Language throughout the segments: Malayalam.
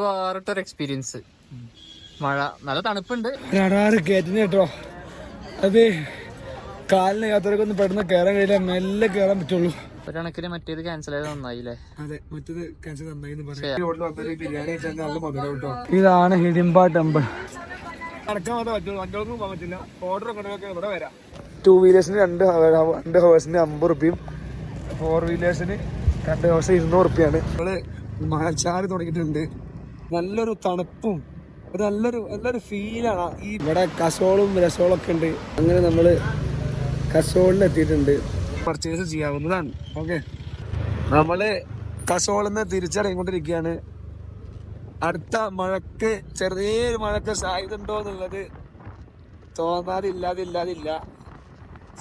വേറിട്ടൊരു എക്സ്പീരിയൻസ്. മഴ നല്ല തണുപ്പുണ്ട്. കേട്ടോ അത് കാലിന് യാത്രക്കൊന്നും പെട്ടെന്ന് കയറാൻ കഴിയില്ല, മെല്ലെ കയറാൻ പറ്റുള്ളൂ. ഒരു കണക്കിന് മറ്റേത് ക്യാൻസൽ ചെയ്ത് നന്നായില്ലേ? അതെ, മറ്റേത് ക്യാൻസൽ നന്നായി. ഇതാണ് ഹിഡിംബ ടെമ്പിൾ. ടൂ വീലേഴ്സിന് 2 ഹവേഴ്സിന് 50 റുപ്യയും 4 വീലേഴ്സിന് 2 ഹവേഴ്സ് 200 റുപ്യാണ്. നമ്മള് മഴച്ചാറ് തുടങ്ങിയിട്ടുണ്ട്. നല്ലൊരു തണുപ്പും നല്ലൊരു ഫീലാണ്. ഈ ഇവിടെ കസോളും രസോളും ഒക്കെ ഉണ്ട്. അങ്ങനെ നമ്മള് കസോളിൽ എത്തിയിട്ടുണ്ട്. പർച്ചേസ് ചെയ്യാവുന്നതാണ്. ഓക്കെ, നമ്മള് കസോളിൽ നിന്ന് തിരിച്ചറിയിക്കൊണ്ടിരിക്കുകയാണ്. അടുത്ത മഴക്ക് ചെറിയൊരു മഴക്ക് സാധ്യത ഉണ്ടോ എന്നുള്ളത് തോന്നാതില്ലാതില്ല.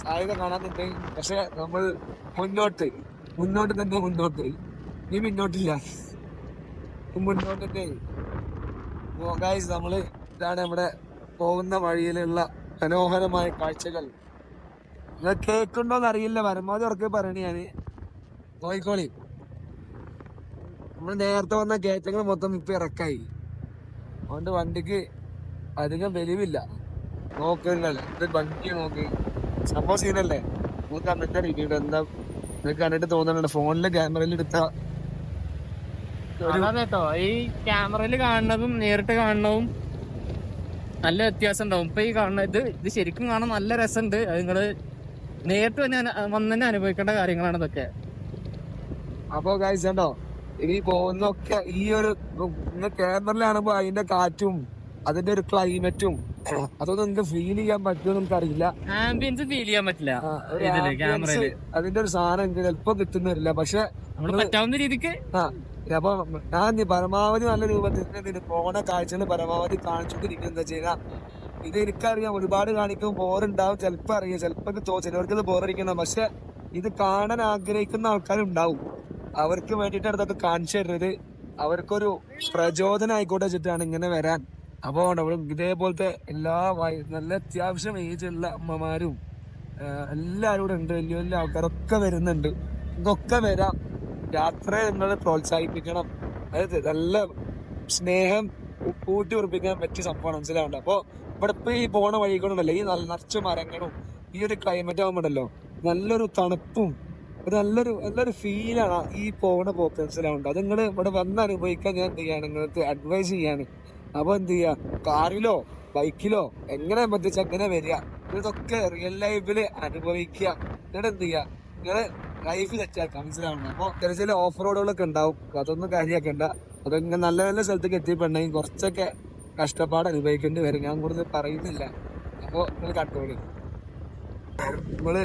സാധ്യത കാണാനുണ്ട്. പക്ഷെ നമ്മൾ മുന്നോട്ട് തന്നെ ഇനി മുന്നോട്ടില്ല, മുന്നോട്ട് തന്നെ. ഗൈസ്, നമ്മള് ഇതാണ് നമ്മുടെ പോകുന്ന വഴിയിലുള്ള മനോഹരമായ കാഴ്ചകൾ. നിങ്ങൾ കേൾക്കുണ്ടോന്ന് അറിയില്ല, പരമാവധി ഉറക്കെ പറയണ ഞാന്. നോയിക്കോളി, നമ്മൾ നേരത്തെ വന്ന കയറ്റങ്ങൾ മൊത്തം ഇപ്പൊ ഇറക്കായി. അതുകൊണ്ട് വണ്ടിക്ക് അധികം വലിവില്ല. നോക്കല്ലേ വണ്ടി നോക്കി സംഭവം സീനല്ലേ. നമുക്ക് കണ്ടിട്ട് അറിയില്ല എന്താ നിങ്ങൾക്ക് കണ്ടിട്ട് തോന്നുന്നുണ്ട്. ഫോണിലെ ക്യാമറയിൽ എടുത്ത കേട്ടോ, ഈ ക്യാമറയിൽ കാണുന്നതും നേരിട്ട് കാണുന്നതും നല്ല വ്യത്യാസം ഉണ്ടാവും. ഇപ്പൊ ഈ കാണുന്ന ഇത് ശരിക്കും കാണാൻ നല്ല രസമുണ്ട്. അത് നിങ്ങള് നേരിട്ട് തന്നെ അനുഭവിക്കേണ്ട കാര്യങ്ങളാണ് ഇതൊക്കെ. അപ്പൊ ഗൈസ് കണ്ടോ, ഇനി പോകുന്നൊക്കെ ഈ ഒരു ക്യാമറയിലാണുമ്പോ അതിന്റെ കാറ്റും അതിന്റെ ഒരു ക്ലൈമറ്റും അതൊന്നും നിങ്ങൾക്ക് ഫീൽ ചെയ്യാൻ പറ്റുമെന്ന് നമുക്കറിയില്ല. ആംബിയൻസ് ഫീൽ ചെയ്യാൻ പറ്റില്ല ക്യാമറയില്. അതിന്റെ ഒരു സാധനം ചിലപ്പോ കിട്ടുന്നില്ല. പക്ഷെ പറ്റാവുന്ന രീതിക്ക് അപ്പൊ ഞാൻ പരമാവധി നല്ല രൂപത്തിൽ പോണ കാഴ്ചകൾ പരമാവധി കാണിച്ചുകൊണ്ടിരിക്കുന്നത്. എന്താ ചെയ്താ ഇത് എനിക്കറിയാം, ഒരുപാട് കാണിക്കുമ്പോൾ ബോറുണ്ടാവും. ചിലപ്പോ അറിയാം, ചിലപ്പോ ചിലവർക്ക് ഇത് ബോറടിക്കണം. പക്ഷെ ഇത് കാണാൻ ആഗ്രഹിക്കുന്ന ആൾക്കാരുണ്ടാവും. അവർക്ക് വേണ്ടിയിട്ട് അതൊക്കെ കാണിച്ചു തരുന്നത് അവർക്കൊരു പ്രചോദനം ആയിക്കോട്ടെ വെച്ചിട്ടാണ് ഇങ്ങനെ വരാൻ. അപ്പൊ ഇതേപോലത്തെ എല്ലാ നല്ല അത്യാവശ്യം ഏജുള്ള അമ്മമാരും എല്ലാവരും ഇവിടെ ഉണ്ട്. വലിയ വലിയ ആൾക്കാരൊക്കെ വരുന്നുണ്ട്. ഇതൊക്കെ വരാം. യാത്രയെ നിങ്ങൾ പ്രോത്സാഹിപ്പിക്കണം. അതായത് നല്ല സ്നേഹം കൂട്ടി ഉറപ്പിക്കാൻ പറ്റിയ സംഭവമാണ്. മനസ്സിലാവുന്നുണ്ട്. അപ്പൊ ഇവിടെ ഇപ്പൊ ഈ പോണ വഴികളുണ്ടല്ലോ, ഈ നിറച്ച മരങ്ങളും ഈ ഒരു ക്ലൈമറ്റ് ആകുമ്പോണ്ടല്ലോ നല്ലൊരു തണുപ്പും നല്ലൊരു ഫീലാണ് ഈ പോണ പോക്ക്. മനസ്സിലാവുന്നുണ്ട്. അത് നിങ്ങൾ ഇവിടെ വന്ന് അനുഭവിക്കാൻ ഞാൻ എന്ത് ചെയ്യാണ്, നിങ്ങൾക്ക് അഡ്വൈസ് ചെയ്യാണ്. അപ്പൊ എന്ത് ചെയ്യാ, കാറിലോ ബൈക്കിലോ എങ്ങനെ പറ്റിച്ച അങ്ങനെ വരിക. ഇതൊക്കെ റിയൽ ലൈഫില് അനുഭവിക്കുക. എന്നിട്ട് എന്ത് ചെയ്യാ, നിങ്ങള് ലൈഫ് സെറ്റാക്കാം. മനസ്സിലാവണം. അപ്പൊ ചില ഓഫ് റോഡുകളൊക്കെ ഉണ്ടാവും. അതൊന്നും കാര്യമാക്കണ്ട. അതൊക്കെ നല്ല നല്ല സ്ഥലത്തേക്ക് എത്തിപ്പെടണമെങ്കിൽ കുറച്ചൊക്കെ കഷ്ടപ്പാട് അനുഭവിക്കേണ്ടി വരും. ഞാൻ കൂടുതൽ പറയുന്നില്ല. അപ്പൊ നിങ്ങൾ കണ്ടോളി. നമ്മള്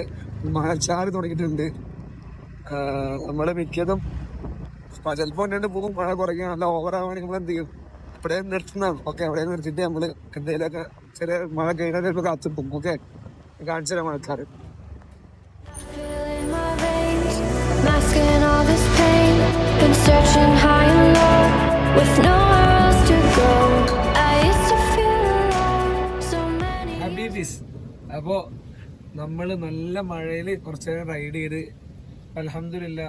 മഴച്ചാറ് തുടങ്ങിയിട്ടുണ്ട്. നമ്മള് മിക്കതും ചിലപ്പോ പോകും. മഴ കുറയ്ക്കാൻ നല്ല ഓവറാവുകയാണെങ്കിൽ നമ്മൾ എന്ത് ചെയ്യും, ഇവിടെ നിർത്തുന്നതാണ്. ഓക്കെ, അവിടെ നിർത്തിയിട്ട് നമ്മള് എന്തെങ്കിലുമൊക്കെ ചെറിയ മഴ കഴിഞ്ഞാൽ ചിലപ്പോൾ കാത്തുപോകും. ഓക്കെ, കാണിച്ചു തരാം മഴക്കാറ്. Masking all this pain, been searching high and low, with nowhere else to go. I used to feel alone, so many Habibis. അപ്പോ നമ്മള് നല്ല മഴയില് കുറച്ചു നേരം റൈഡ് ചെയ്ത് അൽഹംദുലില്ലാ.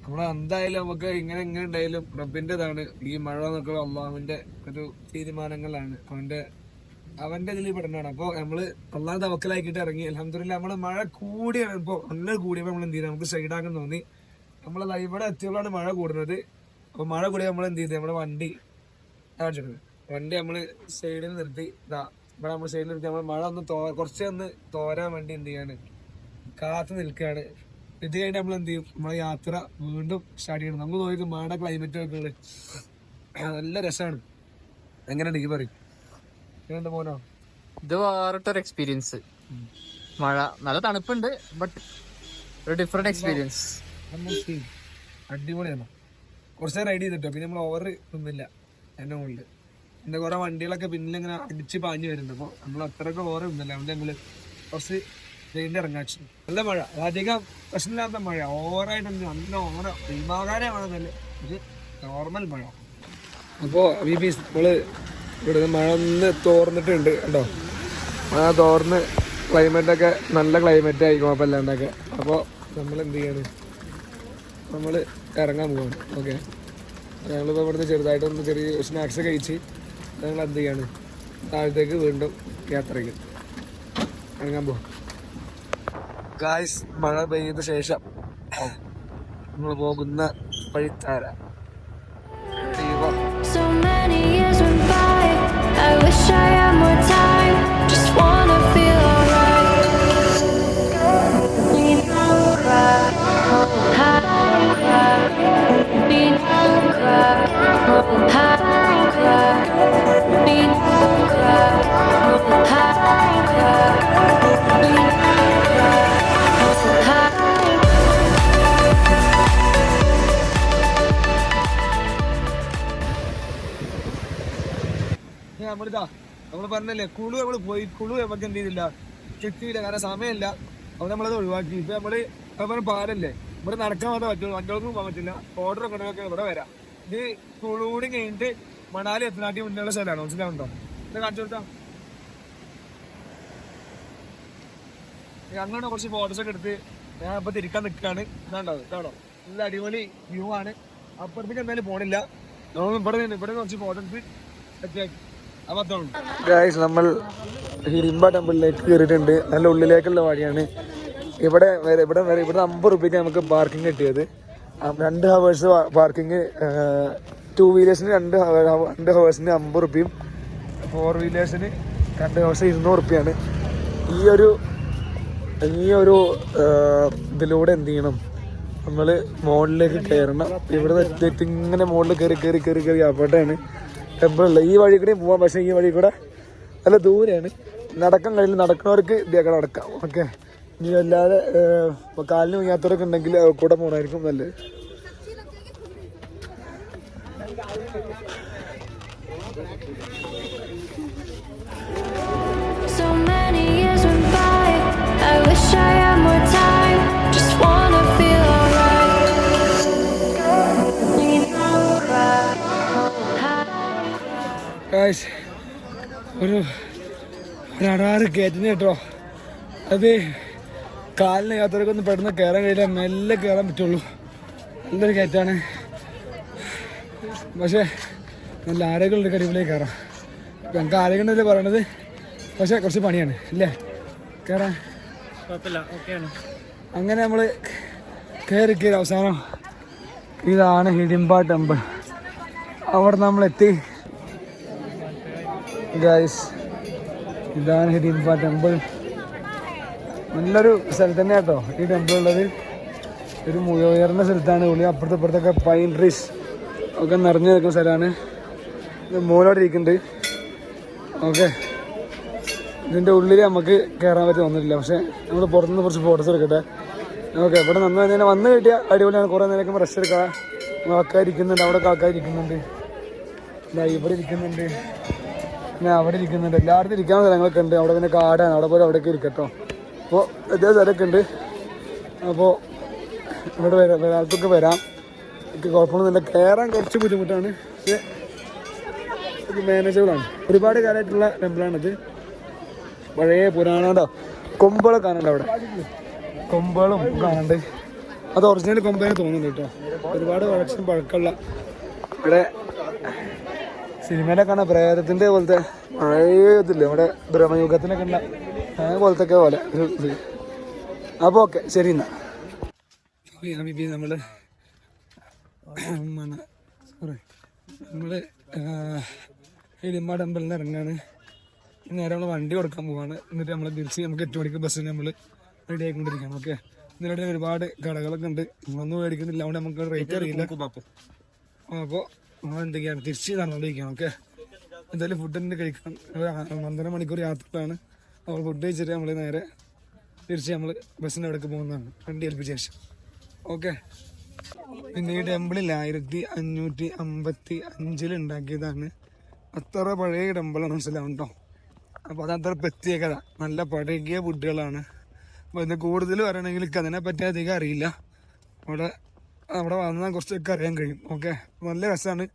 നമ്മളെന്തായാലും നമുക്ക് ഇങ്ങനെ ഉണ്ടായാലും റബ്ബിൻ്റെതാണ്. ഈ മഴ എന്നൊക്കെ അള്ളാഹുവിന്റെ ഒരു തീരുമാനങ്ങളാണ്. അവന്റെ ഇതിൽ പെടുന്നതാണ്. അപ്പൊ നമ്മള് അള്ളാഹ് തവക്കലാക്കിയിട്ട് ഇറങ്ങി. അൽഹംദുലില്ലാ. നമ്മള് മഴ കൂടിയാണ് ഇപ്പൊ, നല്ല കൂടിയപ്പോ നമ്മൾ എന്ത് ചെയ്തു, നമുക്ക് സൈഡാക്കാൻ തോന്നി. നമ്മളെ ഇവിടെ എത്തിയോളാണ് മഴ കൂടുന്നത്. അപ്പൊ മഴ കൂടിയ നമ്മൾ എന്ത് ചെയ്തു, നമ്മുടെ വണ്ടി നമ്മള് സൈഡിൽ നിർത്തി. ഇവിടെ നമ്മൾ സൈഡിൽ നിർത്തി നമ്മൾ മഴ ഒന്ന് കുറച്ചൊന്ന് തോരാൻ വേണ്ടി എന്ത് ചെയ്യാണ്, കാത്തു നിൽക്കുകയാണ്. ഇത് കഴിഞ്ഞ് നമ്മൾ എന്ത് ചെയ്യും, നമ്മളെ യാത്ര വീണ്ടും സ്റ്റാർട്ട് ചെയ്യണം. നമുക്ക് നോക്കി മഴയുടെ ക്ലൈമറ്റ് ഒക്കെ നല്ല രസമാണ്. എങ്ങനെയുണ്ട് ഈ പറയും പോനോ? ഇത് വേറിട്ടൊരു എക്സ്പീരിയൻസ്. മഴ നല്ല തണുപ്പുണ്ട്, ബട്ട് ഒരു ഡിഫറെന്റ് എക്സ്പീരിയൻസ്. അടിപൊളിയാണ്. കുറച്ച് റൈഡ് ചെയ്തിട്ടോ. പിന്നെ നമ്മൾ ഓവർ ഒന്നുമില്ല എന്നെ മുകളിൽ. എന്റെ കുറെ വണ്ടികളൊക്കെ പിന്നിൽ ഇങ്ങനെ അടിച്ച് പാഞ്ഞു വരുന്നുണ്ട്. അപ്പോൾ നമ്മൾ അത്രയൊക്കെ ഓവർ ഒന്നുമില്ല. അതുകൊണ്ട് ഞങ്ങള് കുറച്ച് റൈഡിൽ ഇറങ്ങാച്ചു. നല്ല മഴ, അധികം പ്രശ്നമില്ലാത്ത മഴ. ഓവറായിട്ട് നല്ല ഓവർ ഭീമാകാര മഴ തന്നെ, ഇത് നോർമൽ മഴ. അപ്പോൾ നമ്മള് ഇവിടെ മഴ ഒന്ന് തോർന്നിട്ടുണ്ട് കേട്ടോ. മഴ തോർന്ന് ക്ലൈമറ്റൊക്കെ നല്ല ക്ലൈമറ്റ് ആയി, കുഴപ്പമില്ലാണ്ടൊക്കെ. അപ്പോൾ നമ്മൾ എന്ത് ചെയ്യാണ്, നമ്മൾ ഇറങ്ങാൻ പോവാണ്. ഓക്കെ, ഞങ്ങളിപ്പോൾ ഇവിടുന്ന് ചെറുതായിട്ടൊന്ന് ചെറിയ സ്നാക്സ് കഴിച്ച് ഞങ്ങൾ എന്ത് ചെയ്യാണ് താഴത്തേക്ക് വീണ്ടും യാത്രയ്ക്ക് ഇറങ്ങാൻ പോകും. ഗായ്സ്, മഴ പെയ്ത ശേഷം നമ്മൾ പോകുന്ന വഴിത്താര So many years went by. I wish I had more time. Just wanna feel alright. Need no cry, high cry. Need no cry, high cry. Need no cry, high cry. Need no cry, high. നമ്മൾ പറഞ്ഞല്ലേ കുളു നമ്മൾ പോയി കുളു നമുക്ക് എന്ത് ചെയ്തില്ല കിട്ടിയില്ല, കാരണം സമയമില്ല. അവിടെ നമ്മളത് ഒഴിവാക്കി. ഇപ്പൊ നമ്മള് പാലല്ലേ, ഇവിടെ നടക്കാൻ മാത്രമേ പറ്റുള്ളൂ, വണ്ടികൾക്കും പോകാൻ പറ്റില്ല. ഓർഡർ ഒക്കെ ഇവിടെ വരാം. ഇത് കുളൂടി കഴിഞ്ഞിട്ട് മണാലി എത്തനാട്ടി മുന്നുള്ള സ്ഥലമാണ്, മനസ്സിലാവുണ്ടോ? ഇത് കാണിച്ചു കൊടുത്താ അങ്ങനെ കുറച്ച് ഫോട്ടോസ് ഒക്കെ എടുത്ത് ഞാൻ ഇപ്പൊ തിരിക്കാൻ നിൽക്കാണ്. ഇതാണ്ടാവും കേട്ടോ, നല്ല അടിപൊളി വ്യൂ ആണ്. അപ്പുറത്തേക്ക് എന്തായാലും പോണില്ല, നമ്മൾ ഇവിടെ കുറച്ച് ഫോട്ടോ എടുത്ത് സെറ്റാക്കി. ഗായ്സ്, നമ്മൾ ഹിഡിംബ ടെമ്പിളിലേക്ക് കയറിയിട്ടുണ്ട്. നല്ല ഉള്ളിലേക്കുള്ള വഴിയാണ്. ഇവിടെ 50 രൂപയ്ക്ക് നമുക്ക് പാർക്കിംഗ് കിട്ടിയത്. 2 ഹവേഴ്സ് പാർക്കിംഗ്, 2 വീലേഴ്സിന് 2 ഹവേഴ്സിന് 50 രൂപയും 4 വീലേഴ്സിന് 2 ഹവേഴ്സ് 200 രൂപയാണ്. ഈ ഒരു ഇതിലൂടെ എന്ത് ചെയ്യണം, നമ്മൾ മുകളിലേക്ക് കയറണം. ഇവിടെ എത്തിയിട്ട് ഇങ്ങനെ മുകളിൽ കയറി അവിടെയാണ് ടെമ്പിളുള്ള. ഈ വഴി കൂടെ പോവാം, പക്ഷേ ഈ വഴി കൂടെ നല്ല ദൂരെയാണ്. നടക്കാൻ കഴിയില്ല, നടക്കുന്നവർക്ക് ഇതൊക്കെ നടക്കാം. ഓക്കെ, ഇനി അല്ലാതെ കാലിന് വയ്യാത്തവരൊക്കെ ഉണ്ടെങ്കിൽ കൂടെ പോകണമായിരിക്കും നല്ലത്. So many years went by. I wish I had more time. Just wanna feel alright. Need no cry, guys, ഒരു അടാറ് കയറ്റുന്ന കേട്ടോ. അത് കാലിന് യാത്രയൊക്കെ ഒന്ന് പെട്ടെന്ന് കയറാൻ കഴിയില്ല, മെല്ലെ കയറാൻ പറ്റുള്ളൂ. നല്ലൊരു കയറ്റാണ്, പക്ഷേ നല്ല ആരോഗ്യമുള്ള അടിപൊളിയായി കയറാം. ഞങ്ങൾക്ക് ആരോഗ്യമുണ്ടല്ലേ പറയണത്, പക്ഷേ കുറച്ച് പണിയാണ് അല്ലേ കയറാൻ. അങ്ങനെ നമ്മൾ കയറി അവസാനം ഇതാണ് ഹിഡിംബ ടെമ്പിൾ. അവിടെ നമ്മളെത്തി ഗൈസ്. ഇതാണ് ഹിഡിംബ ടെമ്പിൾ. നല്ലൊരു സ്ഥലത്ത് തന്നെ കേട്ടോ ഈ ടെമ്പിൾ ഉള്ളത്. ഒരു ഉയർന്ന സ്ഥലത്താണ്. ഉള്ളി അപ്പുറത്തൊക്കെ പൈൻ ട്രീസ് ഒക്കെ നിറഞ്ഞു നിൽക്കുന്ന സ്ഥലമാണ്. മോനോടെ ഇരിക്കുന്നുണ്ട്. ഓക്കെ, ഇതിൻ്റെ ഉള്ളിൽ നമുക്ക് കയറാൻ പറ്റി തോന്നിട്ടില്ല, പക്ഷേ നമ്മൾ പുറത്തുനിന്ന് കുറച്ച് ഫോട്ടോസ് എടുക്കട്ടെ. ഓക്കെ, ഇവിടെ വന്ന് കിട്ടിയ അടിപൊളിയാണ്. കുറേ നേരം റെസ്റ്റ് എടുക്കാം. ആൾക്കാരിക്കുന്നുണ്ട്, അവിടെ ആൾക്കാരിക്കുന്നുണ്ട്, ഇവിടെ ഇരിക്കുന്നുണ്ട്, പിന്നെ അവിടെ ഇരിക്കുന്നുണ്ട്. എല്ലായിടത്തും ഇരിക്കാവുന്ന സ്ഥലങ്ങളൊക്കെ ഉണ്ട്. അവിടെ പിന്നെ കാടാണ്, അവിടെ പോലെ അവിടേക്ക് ഇരിക്കട്ടോ. അപ്പോൾ ഇതേ സ്ഥലമൊക്കെ ഉണ്ട്. അപ്പോൾ ഇവിടെ ഒരാൾക്കൊക്കെ വരാം, എനിക്ക് കുഴപ്പമൊന്നുമില്ല. കയറാൻ കുറച്ച് ബുദ്ധിമുട്ടാണ്, പക്ഷേ ഇത് മാനേജബിളാണ്. ഒരുപാട് കാലമായിട്ടുള്ള ടെമ്പിളാണിത്. പഴയ പുരാണോ കൊമ്പുകളൊക്കെ കാണുന്നുണ്ട്, അവിടെ കൊമ്പുകളും കാണുന്നുണ്ട്. അത് ഒറിജിനൽ കൊമ്പേനെ തോന്നുന്നുണ്ട് കേട്ടോ. ഒരുപാട് വർഷം പഴക്കമുള്ള, ഇവിടെ സിനിമയിലൊക്കെ കാണാൻ പ്രേതത്തിൻ്റെ പോലത്തെ പഴയ ഇതില്ലേ നമ്മുടെ ബ്രഹ്മയുഗത്തിനൊക്കെ ഉള്ള പോലത്തെ പോലെ ഒരു ഇത്. അപ്പോൾ ഓക്കെ, ശരി എന്നാ. നമ്മൾ ഹിഡിംബ ടെമ്പിളിൽ നിന്ന് ഇറങ്ങാണ്. നേരെ നമ്മൾ വണ്ടി കൊടുക്കാൻ പോവാണ്. എന്നിട്ട് നമ്മൾ തിരിച്ച് നമുക്ക് 8 മണിക്ക് ബസ്സിന് നമ്മൾ റെഡി ആയിക്കൊണ്ടിരിക്കുകയാണ്. ഓക്കെ, ഇതിനിടെ ഒരുപാട് കടകളൊക്കെ ഉണ്ട്. നമ്മളൊന്നും മേടിക്കുന്നില്ല, അതുകൊണ്ട് നമുക്ക് റേറ്റ് അറിയില്ല. അപ്പോൾ നമ്മൾ എന്തൊക്കെയാണ് തിരിച്ച് നടന്നുകൊണ്ടിരിക്കുകയാണ്. ഓക്കെ, എന്തായാലും ഫുഡ് തന്നെ കഴിക്കണം. 12 മണിക്കൂർ യാത്രയാണ്. അപ്പോൾ ഫുഡ് കഴിച്ചിട്ട് നമ്മൾ നേരെ തിരിച്ച് നമ്മൾ ബസ്സിൻ്റെ അവിടേക്ക് പോകുന്നതാണ്, വണ്ടി ഏൽപ്പിച്ച ശേഷം. ഓക്കെ, പിന്നെ ഈ ടെമ്പിളിൽ 1555 ഉണ്ടാക്കിയതാണ്. അത്ര പഴയ ടെമ്പിളാണ്, മനസ്സിലാവും കേട്ടോ. അപ്പോൾ അതത്ര പ്രത്യേകത. നല്ല പഴകിയ ഫുഡുകളാണ്. അപ്പോൾ ഇതിന് കൂടുതൽ പറയണമെങ്കിൽ എനിക്ക് അതിനെപ്പറ്റി അധികം അറിയില്ല. അവിടെ വന്നാൽ കുറച്ചൊക്കെ അറിയാൻ കഴിയും. ഓക്കെ, നല്ല രസമാണ്.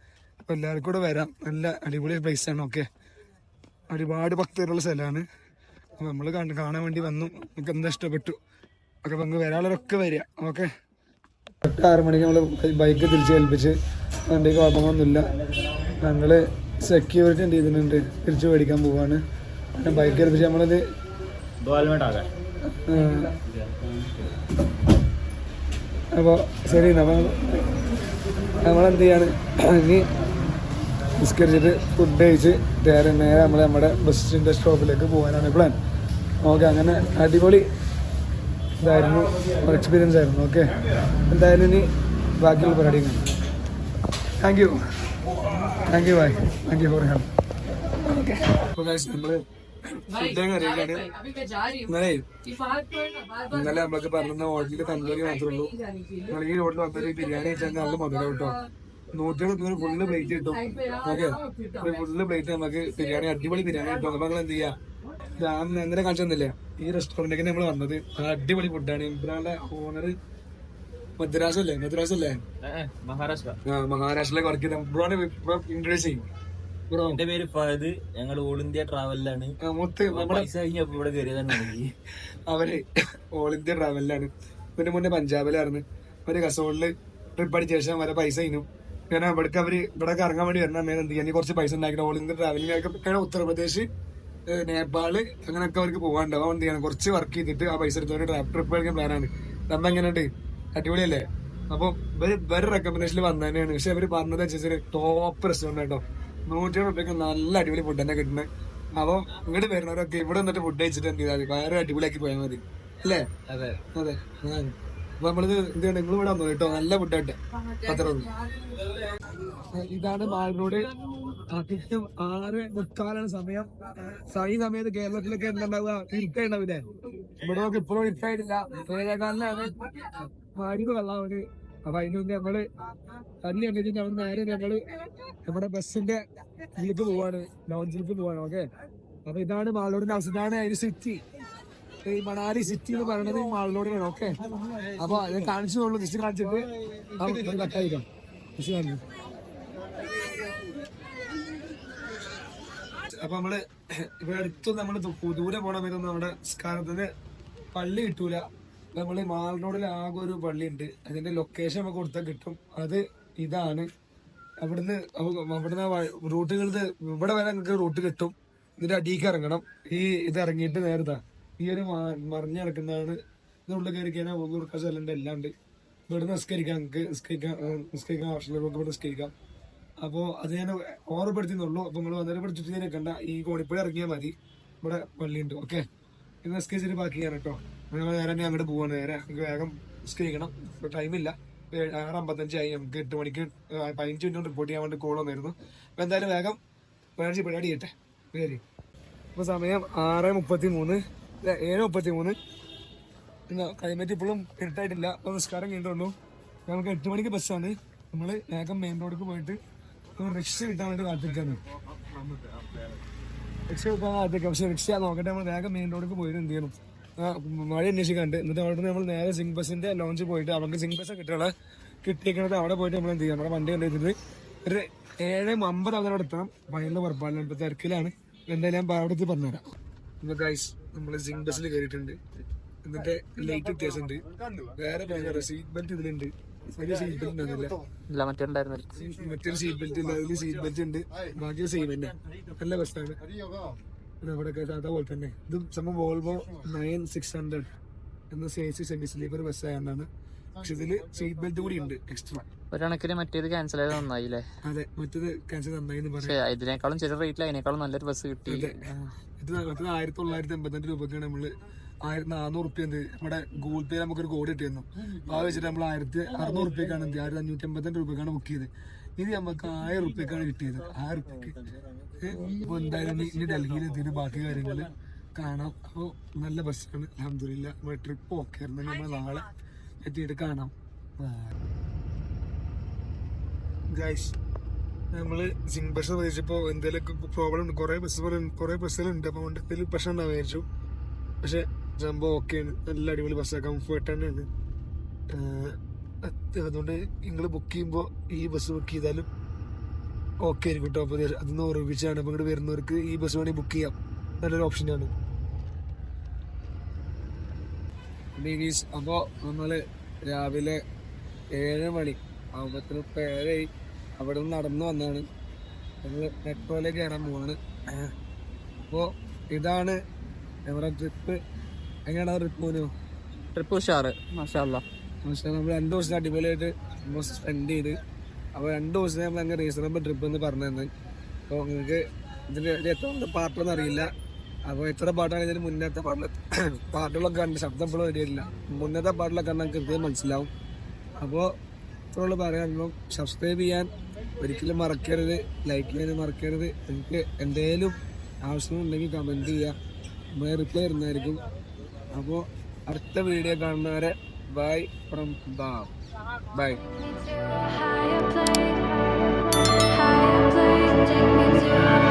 അപ്പോൾ എല്ലാവർക്കും കൂടെ വരാം. നല്ല അടിപൊളി പ്ലേസാണ്. ഓക്കെ, ഒരുപാട് ഭക്തരുള്ള സ്ഥലമാണ്. അപ്പോൾ നമ്മൾ കാണാൻ വേണ്ടി വന്നു. നമുക്ക് എന്താ ഇഷ്ടപ്പെട്ടു. ഓക്കെ, അപ്പോൾ നമുക്ക് വരാനുള്ളവരൊക്കെ വരിക. ഓക്കെ. കറക്റ്റ് 6 മണിക്ക് നമ്മൾ ബൈക്ക് തിരിച്ച് ഏൽപ്പിച്ച് വണ്ടിക്ക് കുഴപ്പമൊന്നുമില്ല. ഞങ്ങൾ സെക്യൂരിറ്റി എന്ത് ചെയ്തിട്ടുണ്ട് തിരിച്ച് മേടിക്കാൻ പോവാണ്. ബൈക്ക് ഏൽപ്പിച്ച് നമ്മളത് അപ്പോൾ ശരി. നമ്മളെന്ത് ചെയ്യാണ് ഇനി നിസ്കരിച്ചിട്ട് ഫുഡ് കഴിച്ച് നേരെ നമ്മുടെ ബസ്സിൻ്റെ സ്റ്റോപ്പിലേക്ക് പോകാനാണ് പ്ലാൻ. ഓക്കെ, അങ്ങനെ അടിപൊളി ഇതായിരുന്നു, എക്സ്പീരിയൻസ് ആയിരുന്നു. ഓക്കെ, എന്തായാലും ഇനി ബാക്കിയുള്ള പരിപാടി കാണാം. Thank you bye, thank you for help. Okay, അപ്പോൾ നമ്മൾ ഇന്നലെ നമ്മളൊക്കെ പറഞ്ഞ ഹോട്ടലിൽ തന്തൂരി മാത്രമേ ഉള്ളൂ. നിങ്ങൾ ഈ ഹോട്ടലിൽ വന്നൊരു ബിരിയാണി വെച്ചാൽ നല്ല മുതലാവും കേട്ടോ. 170 ഫുള്ള് പ്ലേറ്റ് കിട്ടും. ഓക്കെ, ഫുള്ള് പ്ലേറ്റ് നമുക്ക് ബിരിയാണി, അടിപൊളി ബിരിയാണി കിട്ടും. അപ്പൊ നിങ്ങൾ എന്ത് ചെയ്യാ, ഞാൻ എങ്ങനെ കാണിച്ചു തന്നില്ലേ ഈ റെസ്റ്റോറന്റിലേക്ക് നമ്മൾ വന്നത്. അടിപൊളി ഫുഡാണ്. ഇബ്രാന്റെ ഓണർ മദ്രാസല്ലേ മഹാരാഷ്ട്രയിലേക്ക് വർക്ക് ചെയ്ത ബ്രോനെ ഇൻട്രൊഡ്യൂസ് ചെയ്യും. എന്റെ പേര് ഫഹദ്, ഞങ്ങൾ ഓൾ ഇന്ത്യ ട്രാവലിലാണ്. അവര് ഓൾ ഇന്ത്യ ട്രാവലിലാണ്. പിന്നെ മുന്നേ പഞ്ചാബിലായിരുന്നു. ഒരു കസോളില് ട്രിപ്പ് അടിച്ച ശേഷം വരെ പൈസ ഇനും കാരണം ഇവിടേക്ക് അവര് ഇവിടെ ഇറങ്ങാൻ വേണ്ടി വരുന്ന അമ്മേനെ എന്ത് ചെയ്യാൻ കുറച്ച് പൈസ ഉണ്ടാക്കിയിട്ട് ഓൾ ഇന്ത്യ ട്രാവലിംഗ് ആയിട്ട് ഉത്തർപ്രദേശ്, നേപ്പാള് അങ്ങനെയൊക്കെ അവർക്ക് പോകാണ്ടാവും. എന്ത് ചെയ്യണം, കുറച്ച് വർക്ക് ചെയ്തിട്ട് ആ പൈസ എടുത്തവര് ട്രിപ്പ് കളിക്കാൻ പ്ലാനാണ്. നമ്മ എങ്ങനെയുണ്ട്, അടിപൊളിയല്ലേ? അപ്പൊ ഇവര് റെക്കമെൻഡേഷനിൽ വന്നതന്നെയാണ്. പക്ഷെ അവര് പറഞ്ഞത് വെച്ചാൽ ടോപ്പ് റെസ്റ്റോറന്റ് കേട്ടോ. 170 നല്ല അടിപൊളി ഫുഡ് തന്നെ കിട്ടുന്നത്. അപ്പൊ ഇങ്ങോട്ട് വരുന്നവരൊക്കെ ഇവിടെ വന്നിട്ട് ഫുഡ് കഴിച്ചിട്ട് എന്ത് ചെയ്താൽ വേറെ അടിപൊളിയാക്കി പോയാൽ മതി അല്ലേ? അതെ. അപ്പൊ നമ്മളിത് എന്ത് ചെയ്യണം, നിങ്ങൾ ഇവിടെ വന്നു കേട്ടോ, നല്ല ഫുഡായിട്ട് അത്ര. ഇതാണ് മാൾ റോഡ്. കൃത്യം 6:30 സമയം. ഈ സമയത്ത് കേരളത്തിലൊക്കെ എന്തുണ്ടാവുക, ഇരുട്ടായിണ്ടാവില്ലേ? ഇവിടെ നമുക്ക് ഇപ്പോഴും ഇരുട്ടായിട്ടില്ല. 7:15 മാരിക്ക് വെള്ളമാണ്. അപ്പൊ അതിന് മുന്നേ നമ്മള് തല്ലി കണ്ടിട്ട് അവിടെ നേരെ ഞങ്ങള് നമ്മുടെ ബസ്സിന്റെ ഇതിലേക്ക് പോവാണ്, ലോഞ്ചിലേക്ക് പോവാണ്. ഓക്കെ, അപ്പൊ ഇതാണ് മാളോടിന്റെ അവസ്ഥ. ഇതാണ് അതിന് സിറ്റി, ഈ മണാലി സിറ്റി എന്ന് പറയുന്നത് മാളോടിനാണ്. ഓക്കെ, അപ്പൊ അത് കാണിച്ചോളൂ, ജസ്റ്റ് കാണിച്ചിട്ട് കട്ടായിരിക്കാം. അപ്പൊ നമ്മള് ഇവിടെ അടുത്തൊന്നും നമ്മള് ദൂരെ പോണ സമയത്തൊന്നും നമ്മുടെ സ്കാരത്തിന് പള്ളി കിട്ടൂല. നമ്മള് മാൾ റോഡിൽ ആകെ ഒരു പള്ളി ഉണ്ട്. അതിന്റെ ലൊക്കേഷൻ നമുക്ക് കൊടുത്താൽ കിട്ടും. അത് ഇതാണ്. അവിടുന്ന് റൂട്ടുകൾ ഇവിടെ വരെ നിങ്ങൾക്ക് റൂട്ട് കിട്ടും. ഇതിന്റെ അടിയിലേക്ക് ഇറങ്ങണം. ഇത് ഇറങ്ങിയിട്ട് നേരത്തെ ഈ ഒരു മറിഞ്ഞ് കിടക്കുന്നതാണ്. ഇതിനുള്ളിൽ കയറി കഴിഞ്ഞാൽ കൊടുക്കാൻ സ്ഥലമുണ്ട്, എല്ലാം ഉണ്ട്. ഇവിടെ നിസ്കരിക്കാം, നിങ്ങൾക്ക് നിസ്കരിക്കാൻ ആവശ്യമുള്ള ഇവിടെ നിസ്കരിക്കാം. അപ്പോൾ അത് ഞാൻ ഓർമ്മപ്പെടുത്തുന്നുള്ളൂ. അപ്പൊ നിങ്ങൾ വന്നേരം ഇവിടെ ചുറ്റി നിൽക്കണ്ട, ഈ കോണിപ്പുഴ ഇറങ്ങിയാൽ മതി. ഇവിടെ പള്ളിയുണ്ട്. ഓക്കെ, ഇത് നിസ്കരിച്ചിട്ട് ബാക്കി ചെയ്യാൻ കേട്ടോ. നിങ്ങൾ നേരെ അങ്ങോട്ട് പോവാണ്. നേരെ നമുക്ക് വേഗം നിസ്കരിക്കണം, ടൈമില്ല. 6:55 ആയി. നമുക്ക് 8 മണിക്ക് 15 മിനിറ്റ് റിപ്പോർട്ട് ചെയ്യാൻ വേണ്ടി കോൾ വന്നിരുന്നു. അപ്പൊ എന്തായാലും വേഗം പരിപാടി ചെയ്യട്ടെ. ശരി, ഇപ്പൊ സമയം 6:33, 7:33. പിന്നെ ക്ലൈമറ്റ് ഇപ്പോഴും ഇരുട്ടായിട്ടില്ല. അപ്പൊ നിസ്കാരം കഴിഞ്ഞിട്ടുള്ളൂ. നമുക്ക് 8 മണിക്ക് ബസ്സാണ്. നമ്മള് വേഗം മെയിൻ റോഡിലേക്ക് പോയിട്ട് റിക്ഷ കിട്ടാൻ വേണ്ടി കാത്തിരിക്കാണ്. റിക്ഷ കിട്ടാൻ കാത്തിരിക്കാം. പക്ഷെ റിക്ഷ നോക്കട്ടെ. നമ്മൾ വേഗം മെയിൻ റോഡിലേക്ക് പോയിട്ട് എന്ത് ചെയ്യണം, മഴ അന്വേഷിക്കാണ്ട്. എന്നിട്ട് അവിടെ നമ്മൾ നേരെ സിംഗ് ബസിന്റെ ലോഞ്ച് പോയിട്ട് അവർക്ക് സിംഗ് ബസ് കിട്ടിയിരിക്കുന്നത്. അവിടെ പോയിട്ട് നമ്മൾ എന്ത് ചെയ്യാം, നമ്മുടെ വണ്ടി കണ്ടിട്ട് ഒരു 7:50 അവിടെ എത്തണം. ഭയങ്കര പുറപ്പാടില്ല, ഇപ്പൊ തിരക്കിലാണ്. എന്തായാലും ഞാൻ അവിടെ പറഞ്ഞുതരാം. ഗൈസ്, നമ്മള് സിംഗ് ബസ്സിൽ കയറിയിട്ടുണ്ട്. എന്നിട്ട് ലൈറ്റ് വ്യത്യാസമുണ്ട്. വേറെ ഭയങ്കര സീറ്റ് ബെൽറ്റ് ഇതിലുണ്ട്. മറ്റൊരു സീറ്റ് ബെൽറ്റ് ഉണ്ടായിരുന്നില്ല. സീറ്റ് ബെൽറ്റ് ഇല്ല, അതിൽ സീറ്റ് ബെൽറ്റ് ഉണ്ട്. ബാക്കി സെയിം തന്നെ. നല്ല ബസ്സാണ്. അവിടെ സാധാ പോലെ തന്നെ. ഇത് സംഭവം വോൾവോ 9600 എന്ന CIC സെമി സ്ലീപ്പർ ബസ്സായതാണ്. പക്ഷെ ഇതില് സീറ്റ് ബെൽറ്റ് കൂടി ഉണ്ട് എക്സ്ട്രാ. ഒരു കണക്കിന് മറ്റേത് ക്യാൻസൽ ആയത് നന്നായില്ലേ? അതെ, മറ്റേത് ക്യാൻസൽ നന്നായി. ഇതിനേക്കാളും ചെറിയ റേറ്റിൽ അതിനേക്കാളും നല്ലൊരു ബസ് കിട്ടി. ഇത് 1982 രൂപക്കാണ് നമ്മള് 1400 റുപ്യ നമ്മുടെ ഗൂഗിൾ പേ നമുക്കൊരു കോഡ് കിട്ടിയിരുന്നു. ആ വെച്ചിട്ട് നമ്മൾ 1600 റുപ്യക്കാണ് 1582 രൂപക്കാണ് ബുക്ക് ചെയ്ത്. ഇത് നമുക്ക് 1000 റുപ്യക്കാണ് കിട്ടിയത്. 1000 റുപ്യക്ക്. അപ്പൊ എന്തായാലും ഇനി ഡൽഹിയിൽ എത്തിയിട്ട് ബാക്കി കാര്യങ്ങള് കാണാം. അപ്പോൾ നല്ല ബസ്സാണ്, അൽഹംദുലില്ലാ. നമ്മുടെ ട്രിപ്പ് ഓക്കെ ആയിരുന്നു. നമ്മൾ നാളെ എത്തിയിട്ട് കാണാം. ഗൈസ്, നമ്മള് സിംഗ് ബസ് ഉപയോഗിച്ചപ്പോ എന്തെങ്കിലുമൊക്കെ പ്രോബ്ലം ഉണ്ട്. കുറെ ബസ്സുകളുണ്ട്. അപ്പൊ എന്തെങ്കിലും പ്രശ്നം ഉണ്ടാവും വിചാരിച്ചു. പക്ഷെ സംഭവം ഓക്കെയാണ്. നല്ല അടിപൊളി ബസ്സാണ്, കംഫർട്ട് തന്നെയാണ്. അതുകൊണ്ട് നിങ്ങൾ ബുക്ക് ചെയ്യുമ്പോൾ ഈ ബസ് ബുക്ക് ചെയ്താലും ഓക്കെ ആയിരിക്കും കേട്ടോ. അപ്പോൾ അതൊന്ന് ഓർമ്മിച്ചാണ്. അപ്പോൾ ഇങ്ങോട്ട് വരുന്നവർക്ക് ഈ ബസ് വേണമെങ്കിൽ ബുക്ക് ചെയ്യാം. നല്ലൊരു ഓപ്ഷനാണ്. അപ്പോൾ നമ്മൾ രാവിലെ 7 മണി ആവുമ്പത്തിന് ഇപ്പൊ 7 അവിടെ നിന്ന് നടന്നു വന്നാണ് ഞങ്ങള് മെട്രോയിലേക്ക് കയറാൻ പോവാണ്. അപ്പോ ഇതാണ് നമ്മുടെ ട്രിപ്പ്. എങ്ങനെയാണ് ട്രിപ്പ് പോനു? ട്രിപ്പ് ഉഷാറ്, മാഷാ അല്ലാ. നമ്മൾ 2 ദിവസം അടിപൊളിയായിട്ട് സ്പെൻഡ് ചെയ്ത്. അപ്പോൾ 2 ദിവസം നമ്മൾ അങ്ങനെ റീസണബിൾ ട്രിപ്പ് എന്ന് പറഞ്ഞു തന്നെ. അപ്പോൾ നിങ്ങൾക്ക് ഇതിന് എത്ര പാട്ടൊന്നും അറിയില്ല. അപ്പോൾ എത്ര പാട്ടാണ് ഇതിന് മുന്നത്തെ പാട്ടുകളൊക്കെ കണ്ട് ശബ്ദം ഇപ്പോഴും വരില്ല. മുന്നത്തെ പാട്ടിലൊക്കെ കണ്ടാൽ കൃത്യം മനസ്സിലാവും. അപ്പോൾ ഇത്രയുള്ളൂ പറയാനൊന്നും. സബ്സ്ക്രൈബ് ചെയ്യാൻ ഒരിക്കലും മറക്കരുത്, ലൈക്ക് ചെയ്യാൻ മറക്കരുത്. നിങ്ങൾക്ക് എന്തെങ്കിലും ആവശ്യമുണ്ടെങ്കിൽ കമൻറ്റ് ചെയ്യുക, നമ്മൾ റിപ്ലൈ തരുന്നതായിരിക്കും. അപ്പോൾ അടുത്ത വീഡിയോ കാണുന്നവരെ ബൈ ഫ്രം ബാം. Bye. Higher plane, take me to